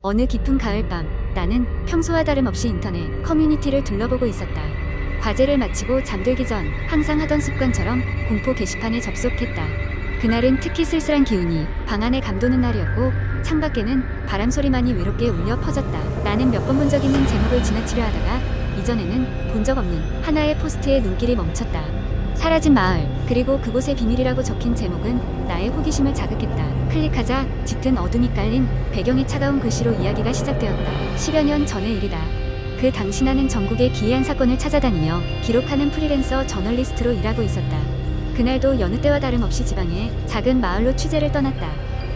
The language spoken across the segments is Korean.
어느 깊은 가을밤, 나는 평소와 다름없이 인터넷 커뮤니티를 둘러보고 있었다. 과제를 마치고 잠들기 전 항상 하던 습관처럼 공포 게시판에 접속했다. 그날은 특히 쓸쓸한 기운이 방 안에 감도는 날이었고 창밖에는 바람 소리만이 외롭게 울려 퍼졌다. 나는 몇 번 본 적 있는 제목을 지나치려 하다가 이전에는 본 적 없는 하나의 포스트에 눈길이 멈췄다. 사라진 마을, 그리고 그곳의 비밀이라고 적힌 제목은 나의 호기심을 자극했다. 클릭하자 짙은 어둠이 깔린 배경의 차가운 글씨로 이야기가 시작되었다. 10여 년 전의 일이다. 그 당시 나는 전국의 기이한 사건을 찾아다니며 기록하는 프리랜서 저널리스트로 일하고 있었다. 그날도 여느 때와 다름없이 지방의 작은 마을로 취재를 떠났다.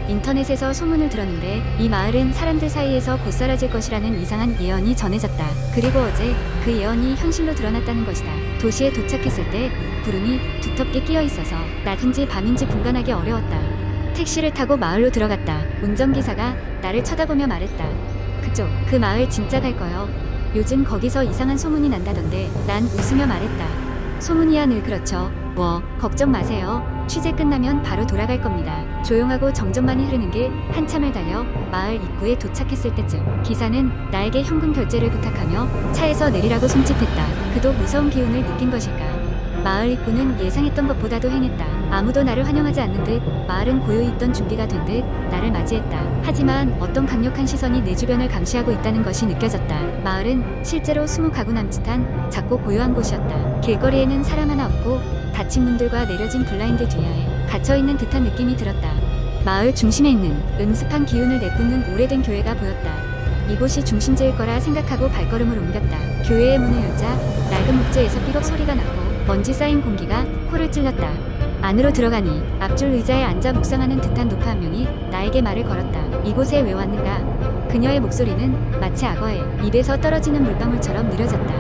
인터넷에서 소문을 들었는데 이 마을은 사람들 사이에서 곧 사라질 것이라는 이상한 예언이 전해졌다. 그리고 어제 그 예언이 현실로 드러났다는 것이다. 도시에 도착했을 때 구름이 두텁게 끼어 있어서 낮인지 밤인지 분간하기 어려웠다. 택시를 타고 마을로 들어갔다. 운전기사가 나를 쳐다보며 말했다. 그쪽, 그 마을 진짜 갈 거요. 요즘 거기서 이상한 소문이 난다던데. 난 웃으며 말했다. 소문이야 늘 그렇죠. 걱정 마세요. 취재 끝나면 바로 돌아갈 겁니다. 조용하고 정적만이 흐르는 길 한참을 달려 마을 입구에 도착했을 때쯤 기사는 나에게 현금 결제를 부탁하며 차에서 내리라고 손짓했다. 그도 무서운 기운을 느낀 것일까? 마을 입구는 예상했던 것보다도 행했다. 아무도 나를 환영하지 않는 듯 마을은 고요히 있던 준비가 된 듯 나를 맞이했다. 하지만 어떤 강력한 시선이 내 주변을 감시하고 있다는 것이 느껴졌다. 마을은 실제로 20가구 남짓한 작고 고요한 곳이었다. 길거리에는 사람 하나 없고 닫힌 문들과 내려진 블라인드 뒤에 갇혀있는 듯한 느낌이 들었다. 마을 중심에 있는 음습한 기운을 내뿜는 오래된 교회가 보였다. 이곳이 중심지일 거라 생각하고 발걸음을 옮겼다. 교회의 문을 열자 낡은 목재에서 삐걱 소리가 났고 먼지 쌓인 공기가 코를 찔렀다. 안으로 들어가니 앞줄 의자에 앉아 묵상하는 듯한 노파 한 명이 나에게 말을 걸었다. 이곳에 왜 왔는가? 그녀의 목소리는 마치 악어의 입에서 떨어지는 물방울처럼 느려졌다.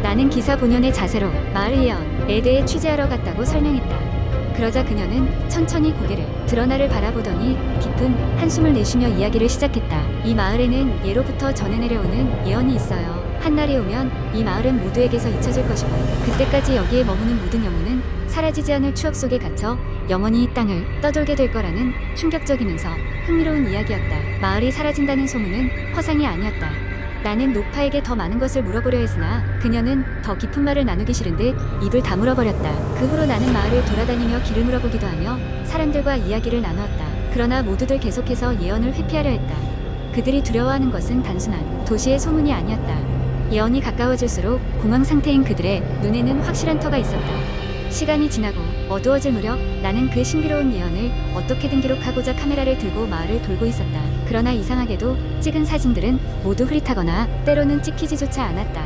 나는 기사 본연의 자세로 마을 예언에 대해 취재하러 갔다고 설명했다. 그러자 그녀는 천천히 고개를 들어 나를 바라보더니 깊은 한숨을 내쉬며 이야기를 시작했다. 이 마을에는 예로부터 전해 내려오는 예언이 있어요. 한날이 오면 이 마을은 모두에게서 잊혀질 것이고 그때까지 여기에 머무는 모든 영혼은 사라지지 않을 추억 속에 갇혀 영원히 이 땅을 떠돌게 될 거라는 충격적이면서 흥미로운 이야기였다. 마을이 사라진다는 소문은 허상이 아니었다. 나는 노파에게 더 많은 것을 물어보려 했으나 그녀는 더 깊은 말을 나누기 싫은 듯 입을 다물어 버렸다. 그 후로 나는 마을을 돌아다니며 길을 물어보기도 하며 사람들과 이야기를 나누었다. 그러나 모두들 계속해서 예언을 회피하려 했다. 그들이 두려워하는 것은 단순한 도시의 소문이 아니었다. 예언이 가까워질수록 공황 상태인 그들의 눈에는 확실한 터가 있었다. 시간이 지나고 어두워질 무렵 나는 그 신비로운 예언을 어떻게든 기록하고자 카메라를 들고 마을을 돌고 있었다. 그러나 이상하게도 찍은 사진들은 모두 흐릿하거나 때로는 찍히지조차 않았다.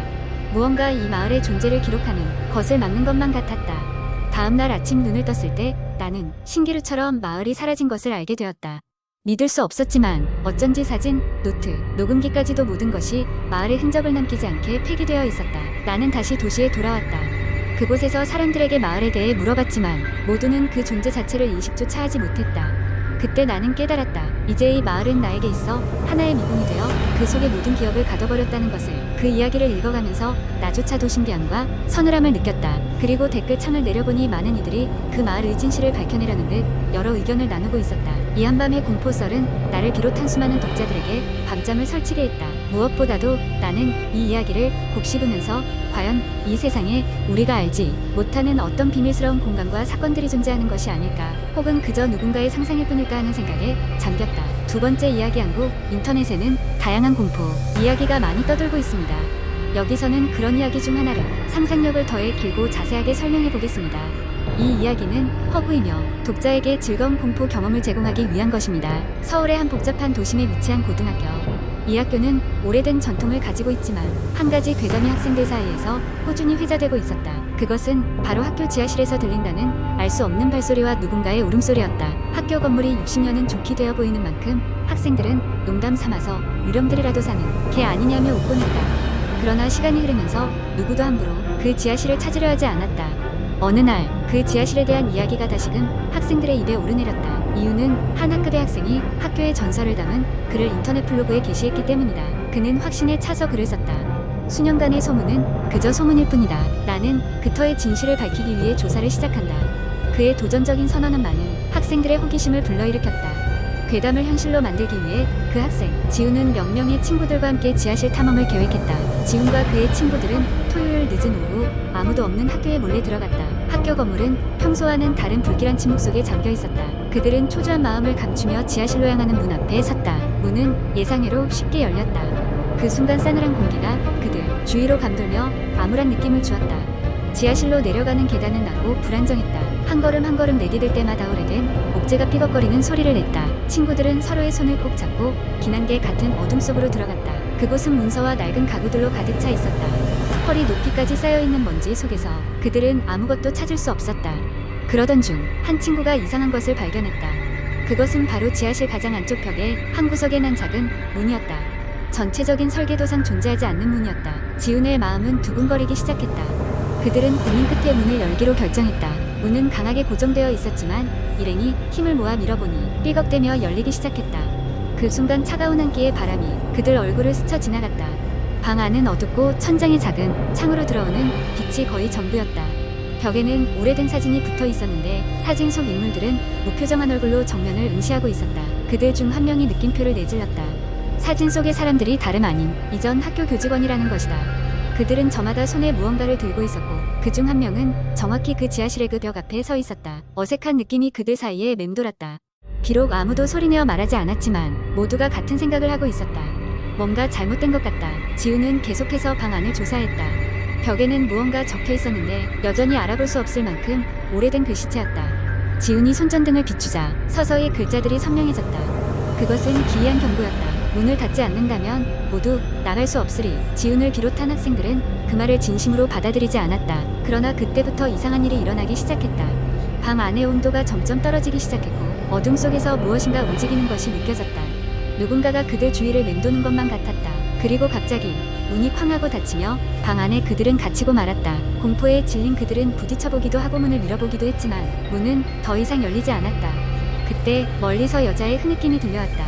무언가 이 마을의 존재를 기록하는 것을 막는 것만 같았다. 다음날 아침 눈을 떴을 때 나는 신기루처럼 마을이 사라진 것을 알게 되었다. 믿을 수 없었지만 어쩐지 사진, 노트, 녹음기까지도 모든 것이 마을의 흔적을 남기지 않게 폐기되어 있었다. 나는 다시 도시에 돌아왔다. 그곳에서 사람들에게 마을에 대해 물어봤지만 모두는 그 존재 자체를 인식조차 하지 못했다. 그때 나는 깨달았다. 이제 이 마을은 나에게 있어 하나의 미궁이 되어 그 속의 모든 기억을 가둬버렸다는 것을. 그 이야기를 읽어가면서 나조차도 신비함과 서늘함을 느꼈다. 그리고 댓글창을 내려보니 많은 이들이 그 마을의 진실을 밝혀내려는 듯 여러 의견을 나누고 있었다. 이 한밤의 공포썰은 나를 비롯한 수많은 독자들에게 밤잠을 설치게 했다. 무엇보다도 나는 이 이야기를 곱씹으면서 과연 이 세상에 우리가 알지 못하는 어떤 비밀스러운 공간과 사건들이 존재하는 것이 아닐까, 혹은 그저 누군가의 상상일 뿐일까 하는 생각에 잠겼다. 두 번째 이야기 항구. 인터넷에는 다양한 공포 이야기가 많이 떠돌고 있습니다. 여기서는 그런 이야기 중 하나를 상상력을 더해 길고 자세하게 설명해 보겠습니다. 이 이야기는 허구이며 독자에게 즐거운 공포 경험을 제공하기 위한 것입니다. 서울의 한 복잡한 도심에 위치한 고등학교. 이 학교는 오래된 전통을 가지고 있지만 한 가지 괴담이 학생들 사이에서 꾸준히 회자되고 있었다. 그것은 바로 학교 지하실에서 들린다는 알 수 없는 발소리와 누군가의 울음소리였다. 학교 건물이 60년은 좋게 되어 보이는 만큼 학생들은 농담 삼아서 유령들이라도 사는 개 아니냐며 웃곤 했다. 그러나 시간이 흐르면서 누구도 함부로 그 지하실을 찾으려 하지 않았다. 어느 날 그 지하실에 대한 이야기가 다시금 학생들의 입에 오르내렸다. 이유는 한 학급의 학생이 학교의 전설을 담은 글을 인터넷 블로그에 게시했기 때문이다. 그는 확신에 차서 글을 썼다. 수년간의 소문은 그저 소문일 뿐이다. 나는 그 터의 진실을 밝히기 위해 조사를 시작한다. 그의 도전적인 선언은 많은 학생들의 호기심을 불러일으켰다. 괴담을 현실로 만들기 위해 그 학생 지훈은 몇 명의 친구들과 함께 지하실 탐험을 계획했다. 지훈과 그의 친구들은 토요일 늦은 오후 아무도 없는 학교에 몰래 들어갔다. 학교 건물은 평소와는 다른 불길한 침묵 속에 잠겨 있었다. 그들은 초조한 마음을 감추며 지하실로 향하는 문 앞에 섰다. 문은 예상외로 쉽게 열렸다. 그 순간 싸늘한 공기가 그들 주위로 감돌며 암울한 느낌을 주었다. 지하실로 내려가는 계단은 낮고 불안정했다. 한 걸음 한 걸음 내디딜 때마다 오래된 목재가 삐걱거리는 소리를 냈다. 친구들은 서로의 손을 꼭 잡고 긴 안개 같은 어둠 속으로 들어갔다. 그곳은 문서와 낡은 가구들로 가득 차 있었다. 허리 높이까지 쌓여있는 먼지 속에서 그들은 아무것도 찾을 수 없었다. 그러던 중 한 친구가 이상한 것을 발견했다. 그것은 바로 지하실 가장 안쪽 벽에 한 구석에 난 작은 문이었다. 전체적인 설계도상 존재하지 않는 문이었다. 지훈의 마음은 두근거리기 시작했다. 그들은 고민 끝에 문을 열기로 결정했다. 문은 강하게 고정되어 있었지만 일행이 힘을 모아 밀어보니 삐걱대며 열리기 시작했다. 그 순간 차가운 한기의 바람이 그들 얼굴을 스쳐 지나갔다. 방 안은 어둡고 천장에 작은 창으로 들어오는 빛이 거의 전부였다. 벽에는 오래된 사진이 붙어 있었는데 사진 속 인물들은 무표정한 얼굴로 정면을 응시하고 있었다. 그들 중 한 명이 느낌표를 내질렀다. 사진 속의 사람들이 다름 아닌 이전 학교 교직원이라는 것이다. 그들은 저마다 손에 무언가를 들고 있었고 그중 한 명은 정확히 그 지하실의 그 벽 앞에 서 있었다. 어색한 느낌이 그들 사이에 맴돌았다. 비록 아무도 소리내어 말하지 않았지만 모두가 같은 생각을 하고 있었다. 뭔가 잘못된 것 같다. 지훈은 계속해서 방 안을 조사했다. 벽에는 무언가 적혀 있었는데 여전히 알아볼 수 없을 만큼 오래된 글씨체였다. 지훈이 손전등을 비추자 서서히 글자들이 선명해졌다. 그것은 기이한 경고였다. 문을 닫지 않는다면 모두 나갈 수 없으리. 지훈을 비롯한 학생들은 그 말을 진심으로 받아들이지 않았다. 그러나 그때부터 이상한 일이 일어나기 시작했다. 방 안의 온도가 점점 떨어지기 시작했고 어둠 속에서 무엇인가 움직이는 것이 느껴졌다. 누군가가 그들 주위를 맴도는 것만 같았다. 그리고 갑자기 문이 쾅 하고 닫히며 방 안에 그들은 갇히고 말았다. 공포에 질린 그들은 부딪혀보기도 하고 문을 밀어보기도 했지만 문은 더 이상 열리지 않았다. 그때 멀리서 여자의 흐느낌이 들려왔다.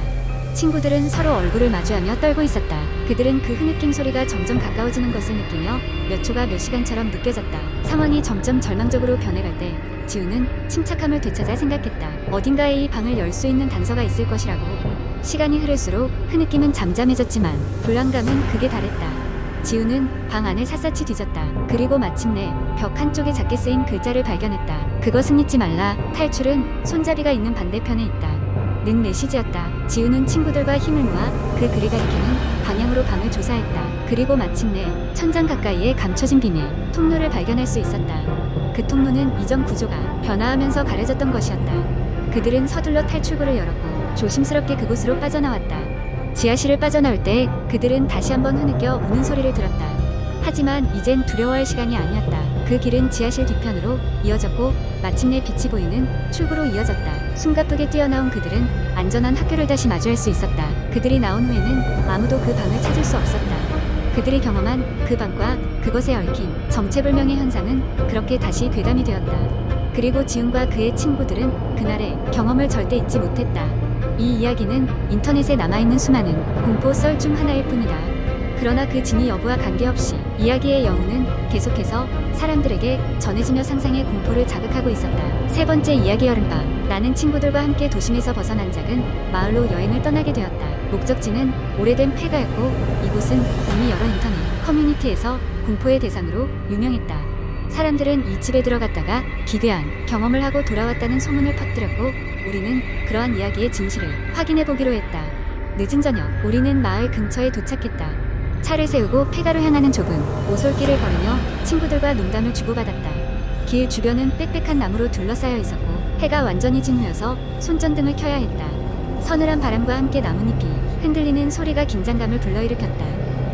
친구들은 서로 얼굴을 마주하며 떨고 있었다. 그들은 그 흐느낌 소리가 점점 가까워지는 것을 느끼며 몇 초가 몇 시간처럼 느껴졌다. 상황이 점점 절망적으로 변해갈 때 지훈은 침착함을 되찾아 생각했다. 어딘가에 이 방을 열 수 있는 단서가 있을 것이라고. 시간이 흐를수록 흐느낌은 잠잠해졌지만 불안감은 극에 달했다. 지훈은 방 안을 샅샅이 뒤졌다. 그리고 마침내 벽 한쪽에 작게 쓰인 글자를 발견했다. 그것은 잊지 말라. 탈출은 손잡이가 있는 반대편에 있다. 는 메시지였다. 지훈은 친구들과 힘을 모아 그 글이 가리키는 방향으로 방을 조사했다. 그리고 마침내 천장 가까이에 감춰진 비밀 통로를 발견할 수 있었다. 그 통로는 이전 구조가 변화하면서 가려졌던 것이었다. 그들은 서둘러 탈출구를 열었고 조심스럽게 그곳으로 빠져나왔다. 지하실을 빠져나올 때 그들은 다시 한번 흐느껴 우는 소리를 들었다. 하지만 이젠 두려워할 시간이 아니었다. 그 길은 지하실 뒤편으로 이어졌고 마침내 빛이 보이는 출구로 이어졌다. 숨가쁘게 뛰어나온 그들은 안전한 학교를 다시 마주할 수 있었다. 그들이 나온 후에는 아무도 그 방을 찾을 수 없었다. 그들이 경험한 그 방과 그것에 얽힌 정체불명의 현상은 그렇게 다시 괴담이 되었다. 그리고 지훈과 그의 친구들은 그날의 경험을 절대 잊지 못했다. 이 이야기는 인터넷에 남아있는 수많은 공포 썰 중 하나일 뿐이다. 그러나 그 진위 여부와 관계없이 이야기의 여운은 계속해서 사람들에게 전해지며 상상의 공포를 자극하고 있었다. 세 번째 이야기 여름밤. 나는 친구들과 함께 도심에서 벗어난 작은 마을로 여행을 떠나게 되었다. 목적지는 오래된 폐가였고 이곳은 이미 여러 인터넷 커뮤니티에서 공포의 대상으로 유명했다. 사람들은 이 집에 들어갔다가 기괴한 경험을 하고 돌아왔다는 소문을 퍼뜨렸고 우리는 그러한 이야기의 진실을 확인해보기로 했다. 늦은 저녁 우리는 마을 근처에 도착했다. 차를 세우고 폐가로 향하는 좁은 오솔길을 걸으며 친구들과 농담을 주고받았다. 길 주변은 빽빽한 나무로 둘러싸여 있었고 해가 완전히 진 후여서 손전등을 켜야 했다. 서늘한 바람과 함께 나뭇잎이 흔들리는 소리가 긴장감을 불러일으켰다.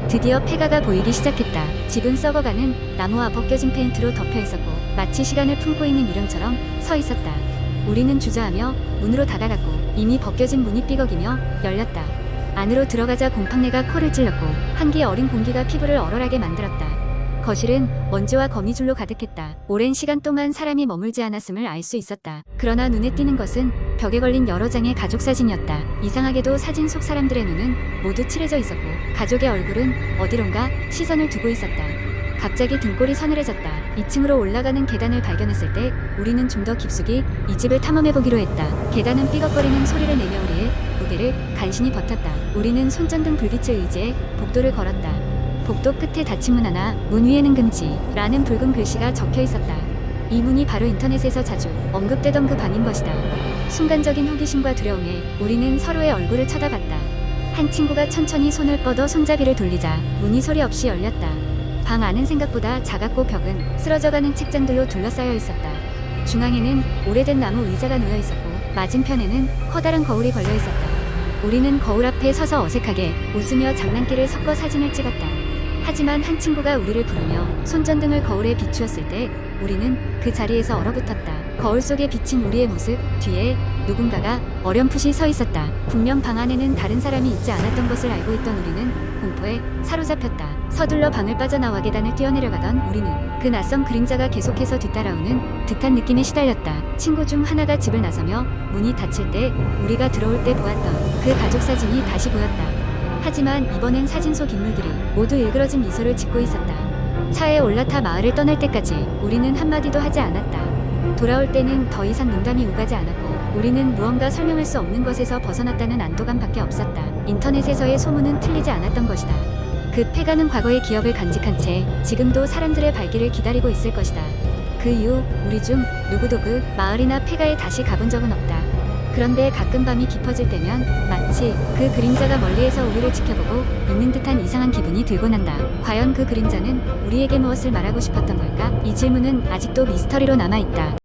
드디어 폐가가 보이기 시작했다. 집은 썩어가는 나무와 벗겨진 페인트로 덮여 있었고 마치 시간을 품고 있는 유령처럼 서 있었다. 우리는 주저하며 문으로 다가갔고 이미 벗겨진 문이 삐걱이며 열렸다. 안으로 들어가자 곰팡내가 코를 찔렀고 한기 어린 공기가 피부를 얼얼하게 만들었다. 거실은 먼지와 거미줄로 가득했다. 오랜 시간 동안 사람이 머물지 않았음을 알 수 있었다. 그러나 눈에 띄는 것은 벽에 걸린 여러 장의 가족 사진이었다. 이상하게도 사진 속 사람들의 눈은 모두 칠해져 있었고 가족의 얼굴은 어디론가 시선을 두고 있었다. 갑자기 등골이 서늘해졌다. 2층으로 올라가는 계단을 발견했을 때 우리는 좀 더 깊숙이 이 집을 탐험해보기로 했다. 계단은 삐걱거리는 소리를 내며 우리의 때를 간신히 버텼다. 우리는 손전등 불빛을 의지해 복도를 걸었다. 복도 끝에 닫힌 문 하나, 문 위에는 금지라는 붉은 글씨가 적혀 있었다. 이 문이 바로 인터넷에서 자주 언급되던 그 방인 것이다. 순간적인 호기심과 두려움에 우리는 서로의 얼굴을 쳐다봤다. 한 친구가 천천히 손을 뻗어 손잡이를 돌리자 문이 소리 없이 열렸다. 방 안은 생각보다 작았고 벽은 쓰러져가는 책장들로 둘러싸여 있었다. 중앙에는 오래된 나무 의자가 놓여 있었고 맞은편에는 커다란 거울이 걸려 있었다. 우리는 거울 앞에 서서 어색하게 웃으며 장난기를 섞어 사진을 찍었다. 하지만 한 친구가 우리를 부르며 손전등을 거울에 비추었을 때 우리는 그 자리에서 얼어붙었다. 거울 속에 비친 우리의 모습 뒤에 누군가가 어렴풋이 서 있었다. 분명 방 안에는 다른 사람이 있지 않았던 것을 알고 있던 우리는 공포에 사로잡혔다. 서둘러 방을 빠져나와 계단을 뛰어내려가던 우리는 그 낯선 그림자가 계속해서 뒤따라오는 듯한 느낌에 시달렸다. 친구 중 하나가 집을 나서며 문이 닫힐 때 우리가 들어올 때 보았던 그 가족 사진이 다시 보였다. 하지만 이번엔 사진 속 인물들이 모두 일그러진 미소를 짓고 있었다. 차에 올라타 마을을 떠날 때까지 우리는 한마디도 하지 않았다. 돌아올 때는 더 이상 농담이 오가지 않았고 우리는 무언가 설명할 수 없는 것에서 벗어났다는 안도감밖에 없었다. 인터넷에서의 소문은 틀리지 않았던 것이다. 그 패가는 과거의 기억을 간직한 채 지금도 사람들의 발길을 기다리고 있을 것이다. 그 이후 우리 중 누구도 그 마을이나 폐가에 다시 가본 적은 없다. 그런데 가끔 밤이 깊어질 때면 마치 그 그림자가 멀리에서 우리를 지켜보고 있는 듯한 이상한 기분이 들곤 한다. 과연 그 그림자는 우리에게 무엇을 말하고 싶었던 걸까? 이 질문은 아직도 미스터리로 남아있다.